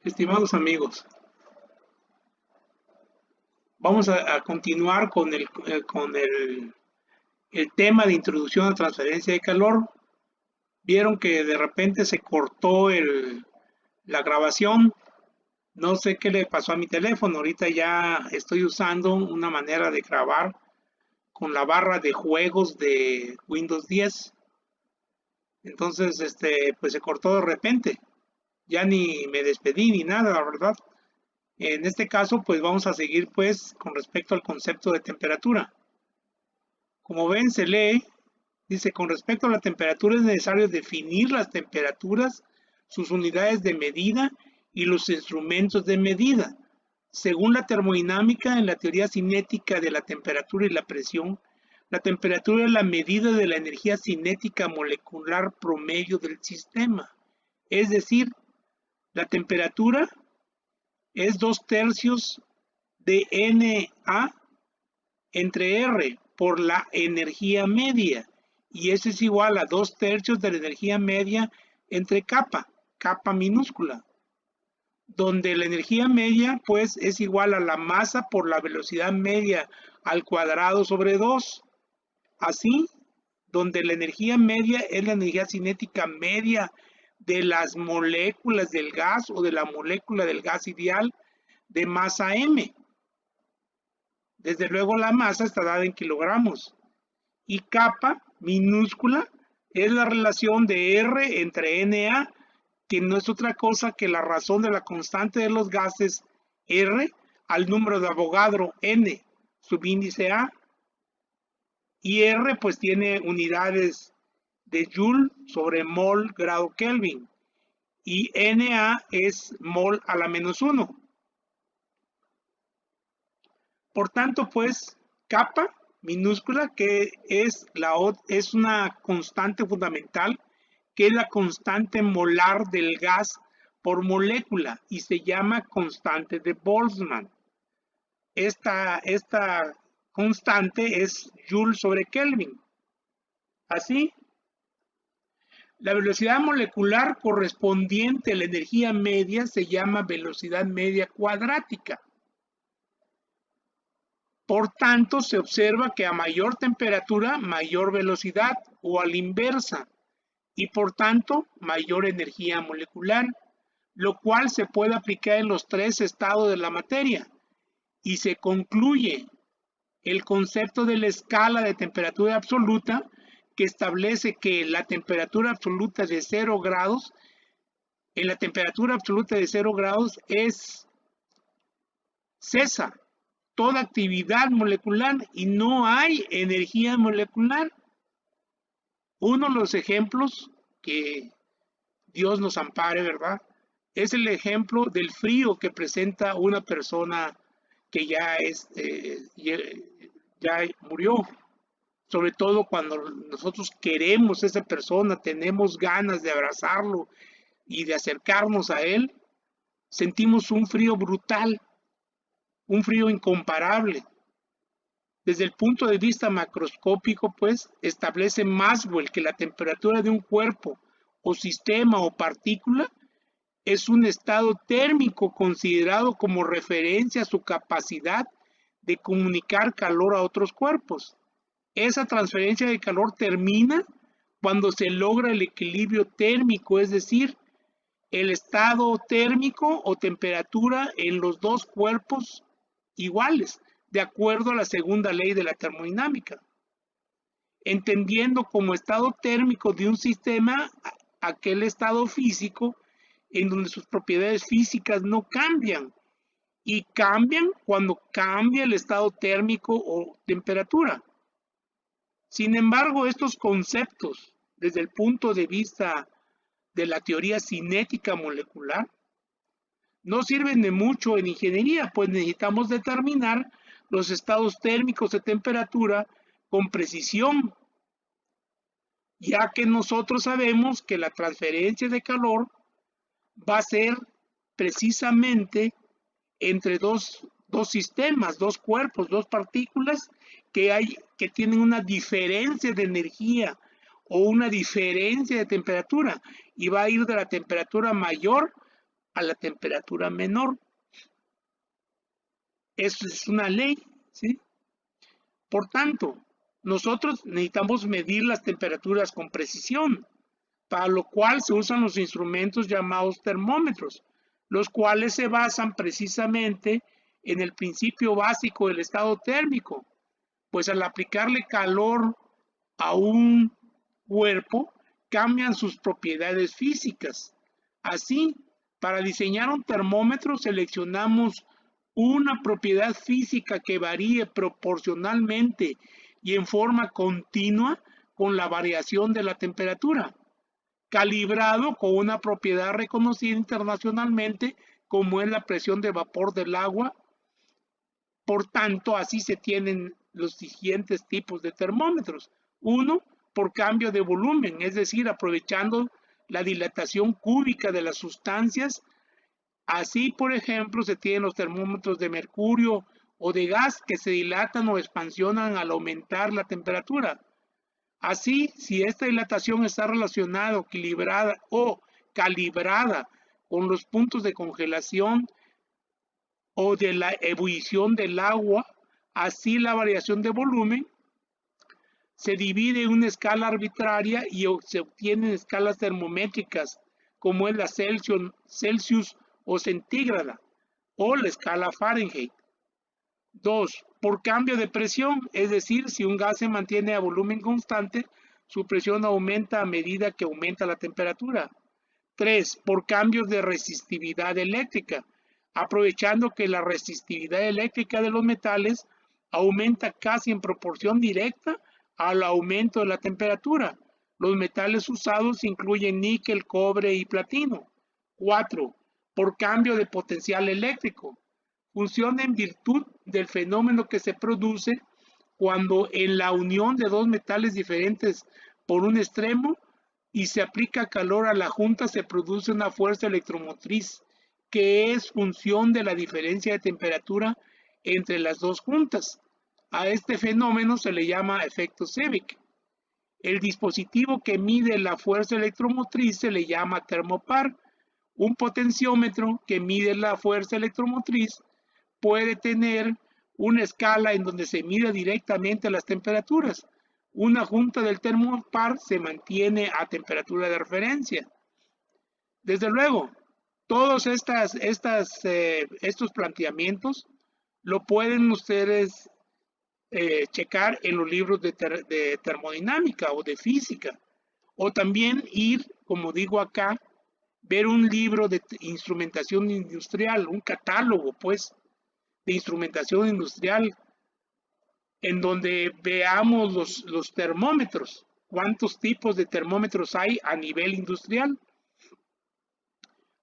Estimados amigos, vamos a continuar con el tema de introducción a transferencia de calor. Vieron que de repente se cortó la grabación. No sé qué le pasó a mi teléfono. Ahorita ya estoy usando una manera de grabar con la barra de juegos de Windows 10. Entonces, pues se cortó de repente. Ya ni me despedí ni nada, la verdad. En este caso, pues vamos a seguir pues con respecto al concepto de temperatura. Como ven, se lee, dice, con respecto a la temperatura es necesario definir las temperaturas, sus unidades de medida y los instrumentos de medida. Según la termodinámica, en la teoría cinética de la temperatura y la presión, la temperatura es la medida de la energía cinética molecular promedio del sistema. Es decir, la temperatura es 2/3 de Na entre R por la energía media, y eso es igual a 2/3 de la energía media entre kappa minúscula, donde la energía media pues es igual a la masa por la velocidad media al cuadrado sobre 2. Así, donde la energía media es la energía cinética media de las moléculas del gas o de la molécula del gas ideal de masa m. Desde luego la masa está dada en kilogramos. Y kappa minúscula es la relación de R entre Na, que no es otra cosa que la razón de la constante de los gases R al número de Avogadro N, subíndice A. Y R pues tiene unidades de Joule sobre mol grado Kelvin. Y Na es mol a la -1. Por tanto, pues, kappa minúscula, que es una constante fundamental, que es la constante molar del gas por molécula y se llama constante de Boltzmann. Esta constante es Joule sobre Kelvin. Así, la velocidad molecular correspondiente a la energía media se llama velocidad media cuadrática. Por tanto, se observa que a mayor temperatura, mayor velocidad o a la inversa, y por tanto, mayor energía molecular, lo cual se puede aplicar en los tres estados de la materia. Y se concluye el concepto de la escala de temperatura absoluta, que establece que la temperatura absoluta de 0 grados, en la temperatura absoluta de 0 grados cesa toda actividad molecular y no hay energía molecular. Uno de los ejemplos, que Dios nos ampare, ¿verdad?, es el ejemplo del frío que presenta una persona que ya murió. Sobre todo cuando nosotros queremos a esa persona, tenemos ganas de abrazarlo y de acercarnos a él, sentimos un frío brutal, un frío incomparable. Desde el punto de vista macroscópico, pues, establece Maxwell que la temperatura de un cuerpo o sistema o partícula es un estado térmico considerado como referencia a su capacidad de comunicar calor a otros cuerpos. Esa transferencia de calor termina cuando se logra el equilibrio térmico, es decir, el estado térmico o temperatura en los dos cuerpos iguales, de acuerdo a la segunda ley de la termodinámica, entendiendo como estado térmico de un sistema aquel estado físico en donde sus propiedades físicas no cambian, y cambian cuando cambia el estado térmico o temperatura. Sin embargo, estos conceptos, desde el punto de vista de la teoría cinética molecular, no sirven de mucho en ingeniería, pues necesitamos determinar los estados térmicos de temperatura con precisión, ya que nosotros sabemos que la transferencia de calor va a ser precisamente entre dos sistemas, dos cuerpos, dos partículas que tienen una diferencia de energía o una diferencia de temperatura, y va a ir de la temperatura mayor a la temperatura menor. Eso es una ley, ¿sí? Por tanto, nosotros necesitamos medir las temperaturas con precisión, para lo cual se usan los instrumentos llamados termómetros, los cuales se basan precisamente en el principio básico del estado térmico, pues al aplicarle calor a un cuerpo, cambian sus propiedades físicas. Así, para diseñar un termómetro seleccionamos una propiedad física que varíe proporcionalmente y en forma continua con la variación de la temperatura, calibrado con una propiedad reconocida internacionalmente como es la presión de vapor del agua. Por tanto, así se tienen los siguientes tipos de termómetros. Uno, por cambio de volumen, es decir, aprovechando la dilatación cúbica de las sustancias. Así, por ejemplo, se tienen los termómetros de mercurio o de gas que se dilatan o expansionan al aumentar la temperatura. Así, si esta dilatación está relacionada, equilibrada o calibrada con los puntos de congelación o de la ebullición del agua, así la variación de volumen se divide en una escala arbitraria y se obtienen escalas termométricas como es la Celsius o centígrada o la escala Fahrenheit. 2. Por cambio de presión, es decir, si un gas se mantiene a volumen constante, su presión aumenta a medida que aumenta la temperatura. 3. Por cambios de resistividad eléctrica, aprovechando que la resistividad eléctrica de los metales aumenta casi en proporción directa al aumento de la temperatura. Los metales usados incluyen níquel, cobre y platino. 4. Por cambio de potencial eléctrico. Funciona en virtud del fenómeno que se produce cuando en la unión de dos metales diferentes por un extremo y se aplica calor a la junta se produce una fuerza electromotriz que es función de la diferencia de temperatura entre las dos juntas. A este fenómeno se le llama efecto Seebeck. El dispositivo que mide la fuerza electromotriz se le llama termopar. Un potenciómetro que mide la fuerza electromotriz puede tener una escala en donde se mide directamente las temperaturas. Una junta del termopar se mantiene a temperatura de referencia. Desde luego, todos estos planteamientos lo pueden ustedes checar en los libros de termodinámica o de física, o también ir, como digo acá, ver un libro de instrumentación industrial, un catálogo, pues, de instrumentación industrial, en donde veamos los termómetros, cuántos tipos de termómetros hay a nivel industrial.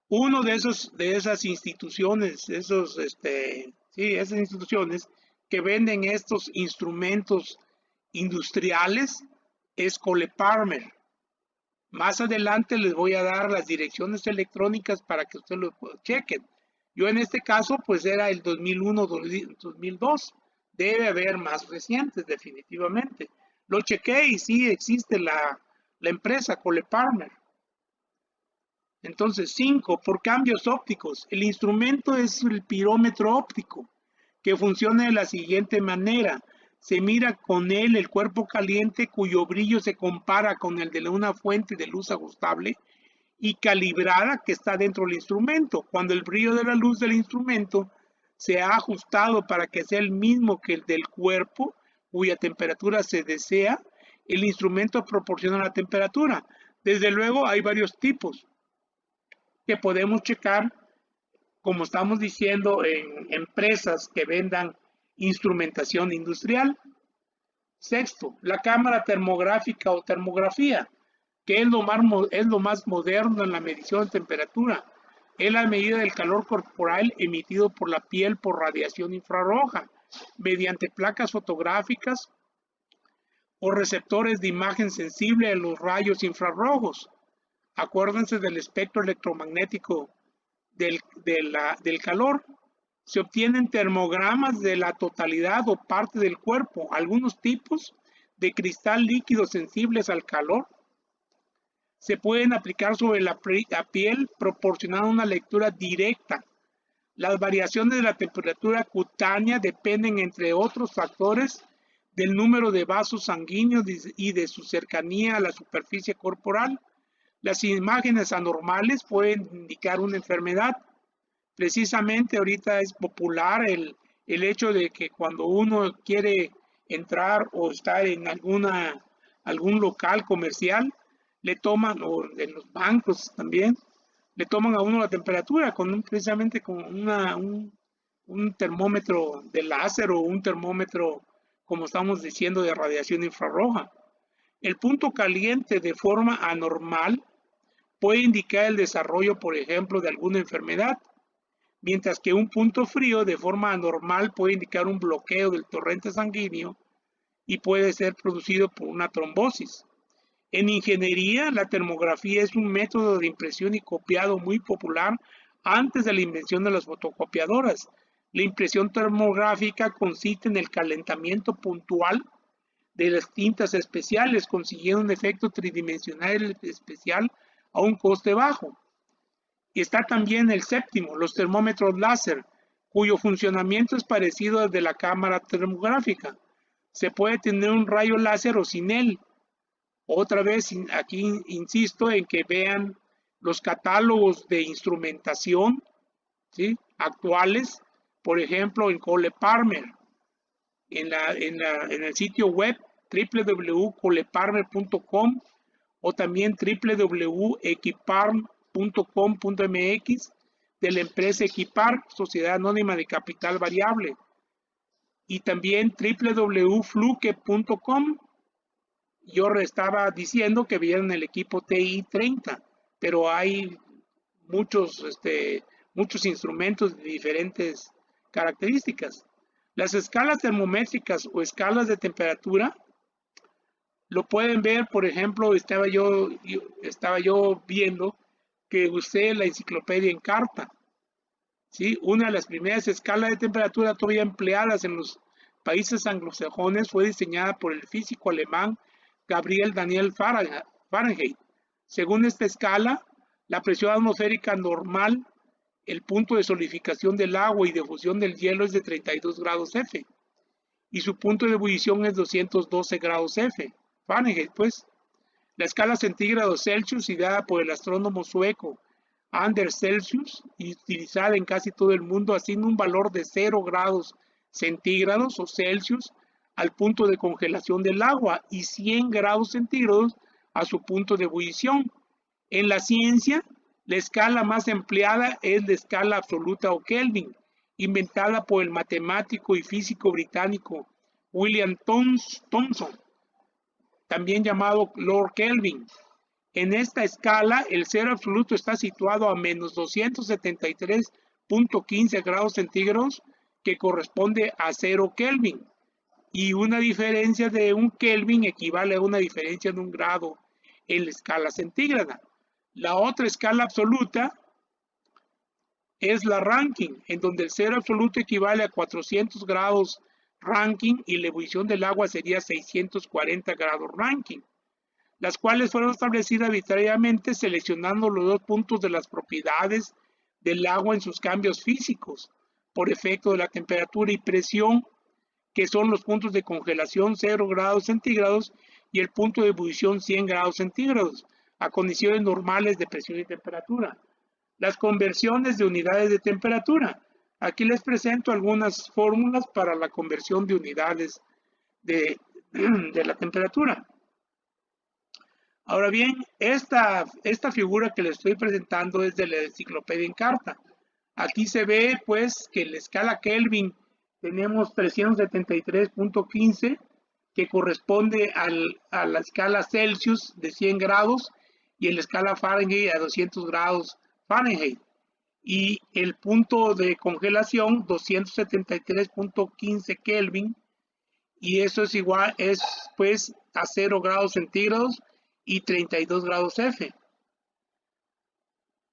Uno de esas instituciones, esas instituciones que venden estos instrumentos industriales es Cole-Parmer. Más adelante les voy a dar las direcciones electrónicas para que ustedes lo chequen. Yo en este caso pues era el 2001-2002. Debe haber más recientes definitivamente. Lo chequé y sí existe la empresa Cole-Parmer. Entonces 5. Por cambios ópticos. El instrumento es el pirómetro óptico que funciona de la siguiente manera. Se mira con él el cuerpo caliente cuyo brillo se compara con el de una fuente de luz ajustable y calibrada que está dentro del instrumento. Cuando el brillo de la luz del instrumento se ha ajustado para que sea el mismo que el del cuerpo cuya temperatura se desea, el instrumento proporciona la temperatura. Desde luego hay varios tipos que podemos checar, como estamos diciendo, en empresas que vendan instrumentación industrial. 6. La cámara termográfica o termografía, que es lo más moderno en la medición de temperatura. Es la medida del calor corporal emitido por la piel por radiación infrarroja, mediante placas fotográficas o receptores de imagen sensible a los rayos infrarrojos. Acuérdense del espectro electromagnético del calor. Se obtienen termogramas de la totalidad o parte del cuerpo, algunos tipos de cristal líquido sensibles al calor. se pueden aplicar sobre la piel proporcionando una lectura directa. Las variaciones de la temperatura cutánea dependen, entre otros factores, del número de vasos sanguíneos y de su cercanía a la superficie corporal. Las imágenes anormales pueden indicar una enfermedad. Precisamente ahorita es popular el hecho de que cuando uno quiere entrar o estar en algún local comercial, le toman, o en los bancos también, le toman a uno la temperatura precisamente con un termómetro de láser o un termómetro, como estamos diciendo, de radiación infrarroja. El punto caliente de forma anormal puede indicar el desarrollo, por ejemplo, de alguna enfermedad, mientras que un punto frío de forma anormal puede indicar un bloqueo del torrente sanguíneo y puede ser producido por una trombosis. En ingeniería, la termografía es un método de impresión y copiado muy popular antes de la invención de las fotocopiadoras. La impresión termográfica consiste en el calentamiento puntual de las tintas especiales, consiguiendo un efecto tridimensional especial a un coste bajo. Y está también el séptimo, los termómetros láser, cuyo funcionamiento es parecido al de la cámara termográfica. Se puede tener un rayo láser o sin él. Otra vez, aquí insisto en que vean los catálogos de instrumentación, ¿sí?, actuales, por ejemplo, en Cole Parmer, en el sitio web www.coleparmer.com o también www.equiparm.com.mx de la empresa Equipar, Sociedad Anónima de Capital Variable, y también www.fluke.com. Yo estaba diciendo que vieron el equipo TI-30, pero hay muchos instrumentos de diferentes características. Las escalas termométricas o escalas de temperatura lo pueden ver, por ejemplo, estaba yo viendo que usé la enciclopedia Encarta, ¿sí? Una de las primeras escalas de temperatura todavía empleadas en los países anglosajones fue diseñada por el físico alemán Gabriel Daniel Fahrenheit. Según esta escala, la presión atmosférica normal, el punto de solidificación del agua y de fusión del hielo es de 32 grados F y su punto de ebullición es 212 grados F, Fahrenheit, pues. La escala centígrado Celsius, ideada por el astrónomo sueco Anders Celsius y utilizada en casi todo el mundo, asigna un valor de 0 grados centígrados o Celsius al punto de congelación del agua y 100 grados centígrados a su punto de ebullición. En la ciencia, la escala más empleada es la escala absoluta o Kelvin, inventada por el matemático y físico británico William Thomson, también llamado Lord Kelvin. En esta escala, el cero absoluto está situado a menos 273.15 grados centígrados, que corresponde a 0 Kelvin. Y una diferencia de un Kelvin equivale a una diferencia de un grado en la escala centígrada. La otra escala absoluta es la Rankine, en donde el cero absoluto equivale a 400 grados Rankine y la ebullición del agua sería 640 grados Rankine, las cuales fueron establecidas arbitrariamente seleccionando los dos puntos de las propiedades del agua en sus cambios físicos por efecto de la temperatura y presión, que son los puntos de congelación 0 grados centígrados y el punto de ebullición 100 grados centígrados, a condiciones normales de presión y temperatura. Las conversiones de unidades de temperatura. Aquí les presento algunas fórmulas para la conversión de unidades de la temperatura. Ahora bien, esta figura que les estoy presentando es de la enciclopedia Encarta. Aquí se ve pues que en la escala Kelvin tenemos 373.15, que corresponde a la escala Celsius de 100 grados y en la escala Fahrenheit a 200 grados Fahrenheit. Y el punto de congelación 273.15 Kelvin, y eso es igual, es pues a 0 grados centígrados y 32 grados F.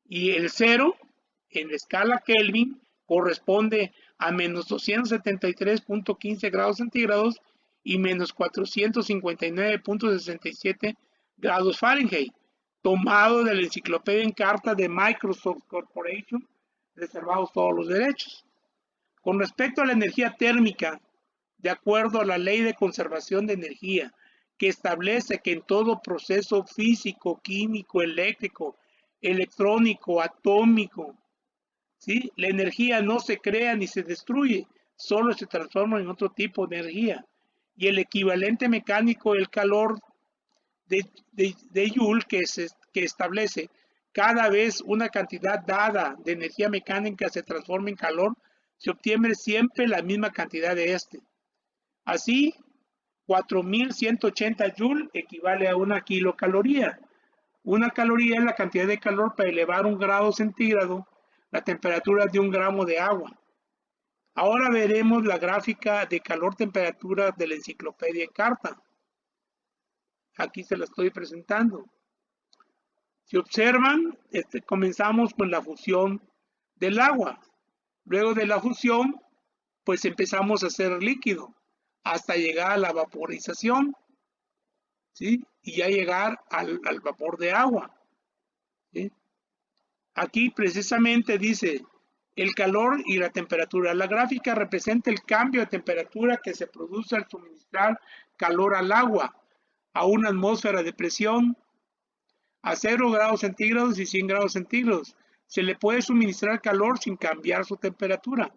Y el 0 en la escala Kelvin corresponde a menos 273.15 grados centígrados y menos 459.67 grados Fahrenheit, tomado de la enciclopedia en carta de Microsoft Corporation, reservados todos los derechos. Con respecto a la energía térmica, de acuerdo a la Ley de Conservación de Energía, que establece que en todo proceso físico, químico, eléctrico, electrónico, atómico, ¿sí?, la energía no se crea ni se destruye, solo se transforma en otro tipo de energía. Y el equivalente mecánico del calor de Joule que establece cada vez una cantidad dada de energía mecánica se transforma en calor, se obtiene siempre la misma cantidad de este. Así, 4180 Joule equivale a una kilocaloría. Una caloría es la cantidad de calor para elevar 1 grado centígrado la temperatura de 1 gramo de agua. Ahora veremos la gráfica de calor-temperatura de la enciclopedia en carta. Aquí se la estoy presentando. Si observan, comenzamos con la fusión del agua. Luego de la fusión, pues empezamos a hacer líquido hasta llegar a la vaporización, ¿sí?, y ya llegar al vapor de agua, ¿sí? Aquí precisamente dice el calor y la temperatura. La gráfica representa el cambio de temperatura que se produce al suministrar calor al agua a una atmósfera de presión a 0 grados centígrados y 100 grados centígrados. Se le puede suministrar calor sin cambiar su temperatura.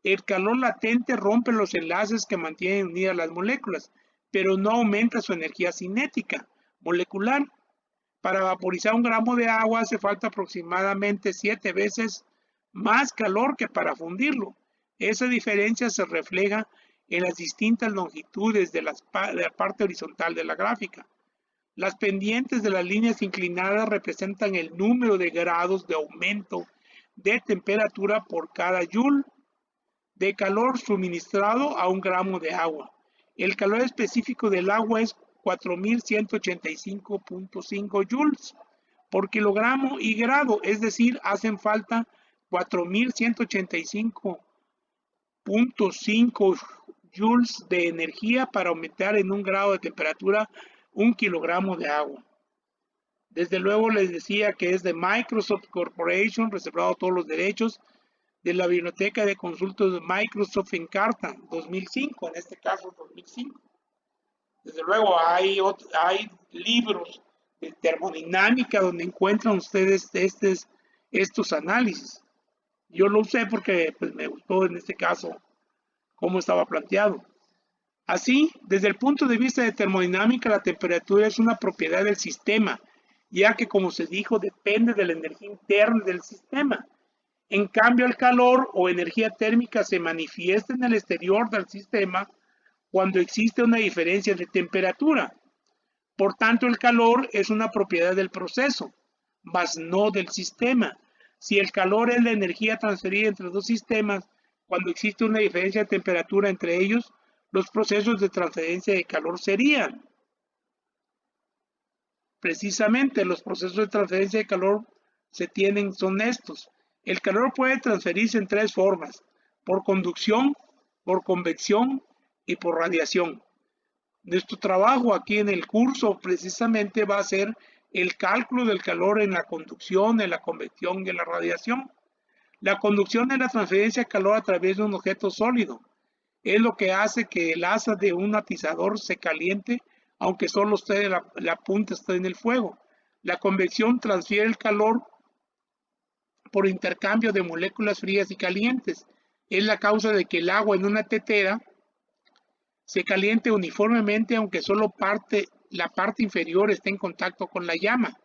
El calor latente rompe los enlaces que mantienen unidas las moléculas, pero no aumenta su energía cinética molecular. Para vaporizar 1 gramo de agua hace falta aproximadamente 7 veces más calor que para fundirlo. Esa diferencia se refleja en las distintas longitudes de la parte horizontal de la gráfica. Las pendientes de las líneas inclinadas representan el número de grados de aumento de temperatura por cada joule de calor suministrado a 1 gramo de agua. El calor específico del agua es 4185.5 joules por kilogramo y grado, es decir, hacen falta 4185.5 joules de energía para aumentar en 1 grado de temperatura 1 kilogramo de agua. Desde luego les decía que es de Microsoft Corporation, reservado todos los derechos, de la Biblioteca de Consultas de Microsoft en carta, 2005, en este caso 2005. Desde luego hay libros de termodinámica donde encuentran ustedes estos análisis. Yo lo usé porque pues, me gustó en este caso cómo estaba planteado. Así, desde el punto de vista de termodinámica, la temperatura es una propiedad del sistema, ya que, como se dijo, depende de la energía interna del sistema. En cambio, el calor o energía térmica se manifiesta en el exterior del sistema cuando existe una diferencia de temperatura. Por tanto, el calor es una propiedad del proceso, mas no del sistema. Si el calor es la energía transferida entre dos sistemas, cuando existe una diferencia de temperatura entre ellos, los procesos de transferencia de calor serían. Precisamente los procesos de transferencia de calor son estos. El calor puede transferirse en 3 formas: por conducción, por convección y por radiación. Nuestro trabajo aquí en el curso precisamente va a ser el cálculo del calor en la conducción, en la convección y en la radiación. La conducción es la transferencia de calor a través de un objeto sólido. Es lo que hace que el asa de un atizador se caliente, aunque solo la punta esté en el fuego. La convección transfiere el calor por intercambio de moléculas frías y calientes. Es la causa de que el agua en una tetera se caliente uniformemente, aunque solo la parte inferior esté en contacto con la llama.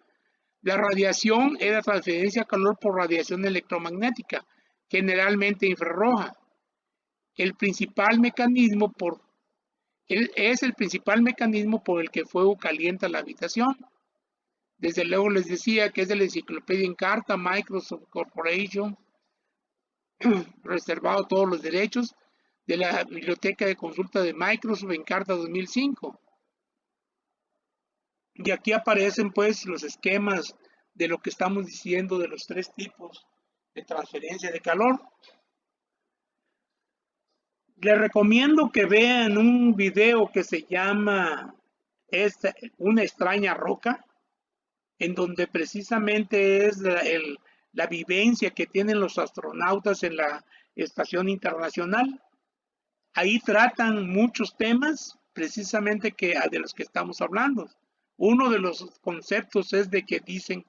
La radiación es la transferencia de calor por radiación electromagnética, generalmente infrarroja. Es el principal mecanismo por el que el fuego calienta la habitación. Desde luego les decía que es de la enciclopedia en carta, Microsoft Corporation, reservado todos los derechos, de la Biblioteca de Consulta de Microsoft en carta 2005. Y aquí aparecen pues los esquemas de lo que estamos diciendo de los 3 tipos de transferencia de calor. Les recomiendo que vean un video que se llama Una extraña roca. en donde precisamente es la vivencia que tienen los astronautas en la Estación Internacional. Ahí tratan muchos temas precisamente de los que estamos hablando. Uno de los conceptos es de que dicen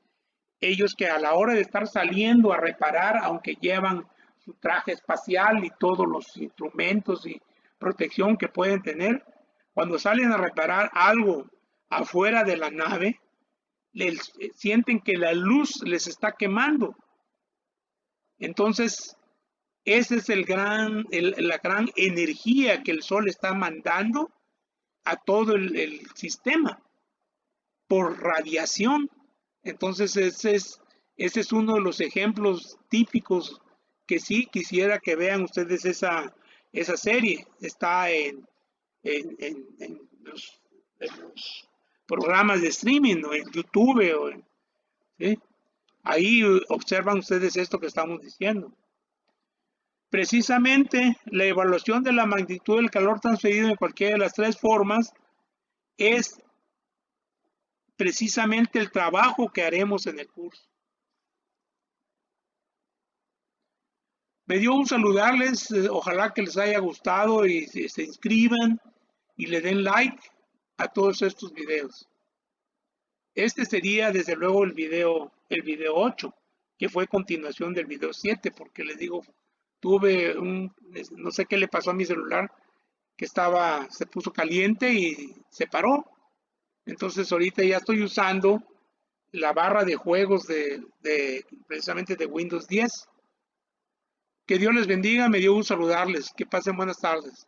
ellos que a la hora de estar saliendo a reparar, aunque llevan su traje espacial y todos los instrumentos y protección que pueden tener, cuando salen a reparar algo afuera de la nave, sienten que la luz les está quemando. Entonces, esa es la gran energía que el Sol está mandando a todo el sistema por radiación. Entonces, ese es uno de los ejemplos típicos que sí quisiera que vean ustedes esa serie. Está en los programas de streaming o en YouTube. ¿Sí? Ahí observan ustedes esto que estamos diciendo. Precisamente la evaluación de la magnitud del calor transferido en cualquiera de las tres formas es precisamente el trabajo que haremos en el curso. Me dio un saludarles, ojalá que les haya gustado y se inscriban y le den like a todos estos videos. Este sería desde luego el video 8, que fue continuación del video 7, porque les digo, tuve no sé qué le pasó a mi celular, que se puso caliente y se paró. Entonces ahorita ya estoy usando la barra de juegos precisamente de Windows 10. Que Dios les bendiga, me dio gusto saludarles, que pasen buenas tardes.